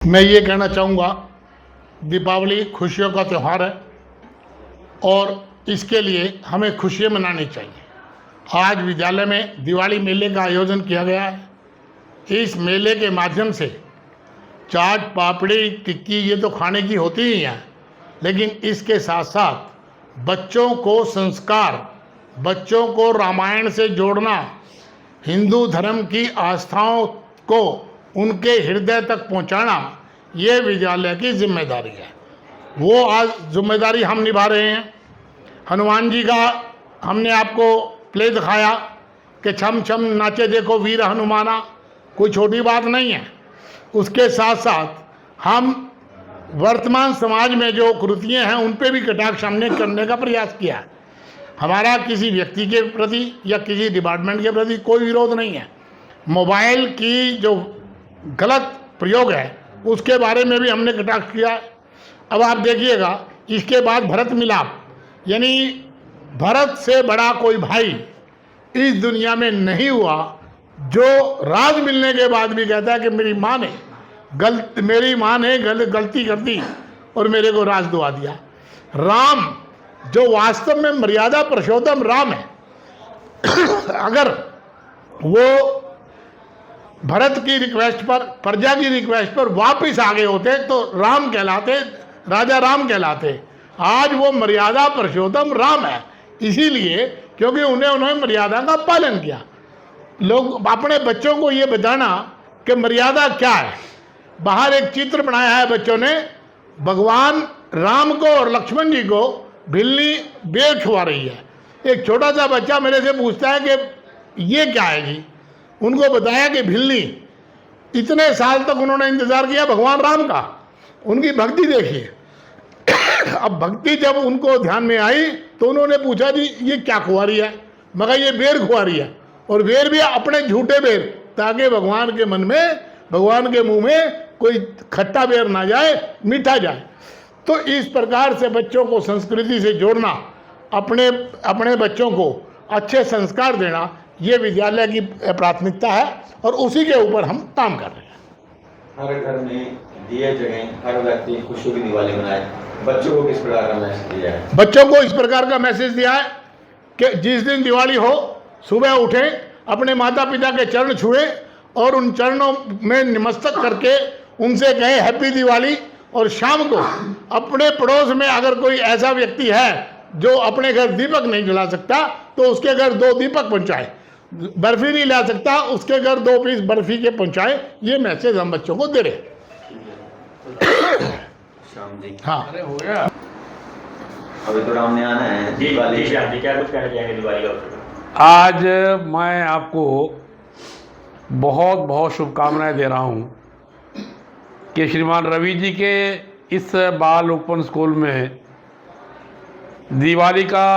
मैं ये कहना चाहूँगा, दीपावली खुशियों का त्यौहार है और इसके लिए हमें खुशियाँ मनानी चाहिए। आज विद्यालय में दिवाली मेले का आयोजन किया गया है। इस मेले के माध्यम से चाट, पापड़ी, टिक्की ये तो खाने की होती ही हैं, लेकिन इसके साथ साथ बच्चों को संस्कार, बच्चों को रामायण से जोड़ना, हिंदू धर्म की आस्थाओं को उनके हृदय तक पहुंचाना, ये विद्यालय की जिम्मेदारी है। वो आज जिम्मेदारी हम निभा रहे हैं। हनुमान जी का हमने आपको प्ले दिखाया कि छम छम नाचे देखो वीर हनुमाना, कोई छोटी बात नहीं है। उसके साथ साथ हम वर्तमान समाज में जो कुरीतियाँ हैं उन पे भी कटाक्ष हमने करने का प्रयास किया है। हमारा किसी व्यक्ति के प्रति या किसी डिपार्टमेंट के प्रति कोई विरोध नहीं है। मोबाइल की जो गलत प्रयोग है उसके बारे में भी हमने कटाक्ष किया है। अब आप देखिएगा, इसके बाद भरत मिलाप, यानी भरत से बड़ा कोई भाई इस दुनिया में नहीं हुआ जो राज मिलने के बाद भी कहता है कि मेरी माँ ने गलती कर दी और मेरे को राज दुआ दिया। राम जो वास्तव में मर्यादा पुरुषोत्तम राम है, अगर वो भरत की रिक्वेस्ट पर, प्रजा की रिक्वेस्ट पर वापस आ गए होते तो राम कहलाते, राजा राम कहलाते। आज वो मर्यादा पुरुषोत्तम राम है, इसीलिए क्योंकि उन्होंने मर्यादा का पालन किया। लोग अपने बच्चों को ये बताना कि मर्यादा क्या है। बाहर एक चित्र बनाया है बच्चों ने, भगवान राम को और लक्ष्मण जी को बिल्ली बेर खवा रही है। एक छोटा सा बच्चा मेरे से पूछता है कि ये क्या है जी। उनको बताया कि भिल्ली, इतने साल तक उन्होंने इंतजार किया भगवान राम का, उनकी भक्ति देखिए। अब भक्ति जब उनको ध्यान में आई तो उन्होंने पूछा जी ये क्या खुआरी है। मगर ये बेर खुआरी है, और बेर भी अपने झूठे बेर, ताकि भगवान के मन में, भगवान के मुंह में कोई खट्टा बेर ना जाए, मीठा जाए। तो इस प्रकार से बच्चों को संस्कृति से जोड़ना, अपने बच्चों को अच्छे संस्कार देना, ये विद्यालय की प्राथमिकता है और उसी के ऊपर हम काम कर रहे हैं। हर घर में दिए जगह, हर व्यक्ति खुशियों की दिवाली मनाए। बच्चों को किस प्रकार का मैसेज दिया है? बच्चों को इस प्रकार का मैसेज दिया है कि जिस दिन दिवाली हो, सुबह उठें, अपने माता पिता के चरण छुएं और उन चरणों में नमस्कार करके उनसे कहें हैप्पी दिवाली। और शाम को अपने पड़ोस में अगर कोई ऐसा व्यक्ति है जो अपने घर दीपक नहीं जला सकता तो उसके घर 2 दीपक पहुंचाए। बर्फी नहीं ला सकता, उसके घर 2 पीस बर्फी के पहुंचाए। ये मैसेज हम बच्चों को दे रहे हैं। हाँ, अरे हो गया। अभी तो राम ने आना है। दिवाली क्या कुछ कहना चाहेंगे दिवाली का? आज मैं आपको बहुत बहुत शुभकामनाएं दे रहा हूं कि श्रीमान रवि जी के इस बाल ओपन स्कूल में दिवाली का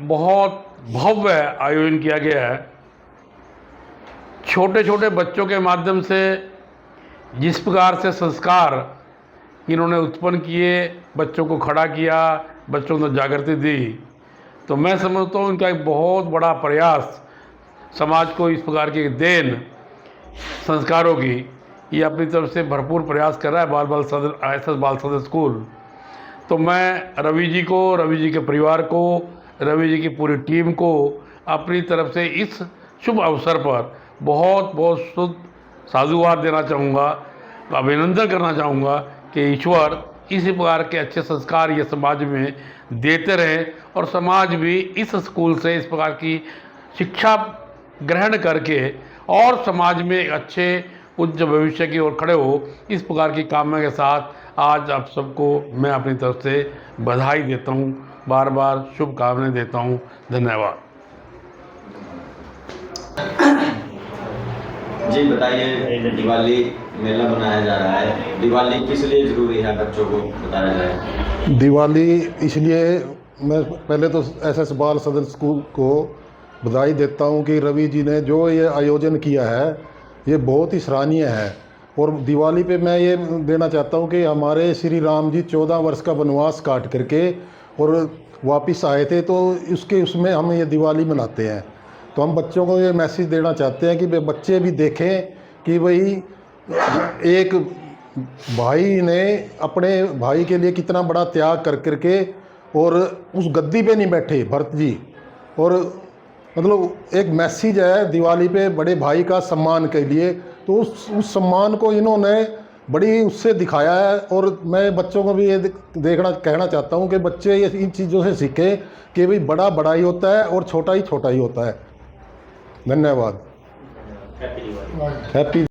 बहुत भव्य आयोजन किया गया है। छोटे छोटे बच्चों के माध्यम से जिस प्रकार से संस्कार इन्होंने उत्पन्न किए, बच्चों को खड़ा किया, बच्चों को जागृति दी, तो मैं समझता हूँ इनका एक बहुत बड़ा प्रयास समाज को इस प्रकार की देन संस्कारों की, ये अपनी तरफ से भरपूर प्रयास कर रहा है ISS बाल सदन स्कूल। तो मैं रवि जी को, रवि जी के परिवार को, रवि जी की पूरी टीम को अपनी तरफ से इस शुभ अवसर पर बहुत बहुत शुद्ध साधुवाद देना चाहूँगा, अभिनंदन करना चाहूँगा कि ईश्वर इसी प्रकार के अच्छे संस्कार ये समाज में देते रहे और समाज भी इस स्कूल से इस प्रकार की शिक्षा ग्रहण करके और समाज में एक अच्छे उज्ज्वल भविष्य की ओर खड़े हो। इस प्रकार की कामना के साथ आज आप सबको मैं अपनी तरफ से बधाई देता हूँ, बार बार शुभकामनाएं देता हूँ। धन्यवाद। जी बताइए, दिवाली मेला मनाया जा रहा है, दिवाली किस लिए जरूरी है, बच्चों को बताया जाए। दिवाली इसलिए, मैं पहले तो SS बाल सदन स्कूल को बधाई देता हूं कि रवि जी ने जो ये आयोजन किया है ये बहुत ही सराहनीय है। और दिवाली पे मैं ये देना चाहता हूं कि हमारे श्री राम जी 14 वर्ष का वनवास काट करके और वापस आए थे, तो उसमें हम ये दिवाली मनाते हैं। तो हम बच्चों को ये मैसेज देना चाहते हैं कि बच्चे भी देखें कि भाई एक भाई ने अपने भाई के लिए कितना बड़ा त्याग कर करके और उस गद्दी पे नहीं बैठे भरत जी। और मतलब एक मैसेज है दिवाली पे बड़े भाई का सम्मान के लिए, तो उस सम्मान को इन्होंने बड़ी उससे दिखाया है। और मैं बच्चों को भी ये कहना चाहता हूँ कि बच्चे ये इन चीज़ों से सीखें कि भाई बड़ा बड़ा ही होता है और छोटा ही छोटा ही होता है। धन्यवाद। हैप्पी दिवाली। हैप्पी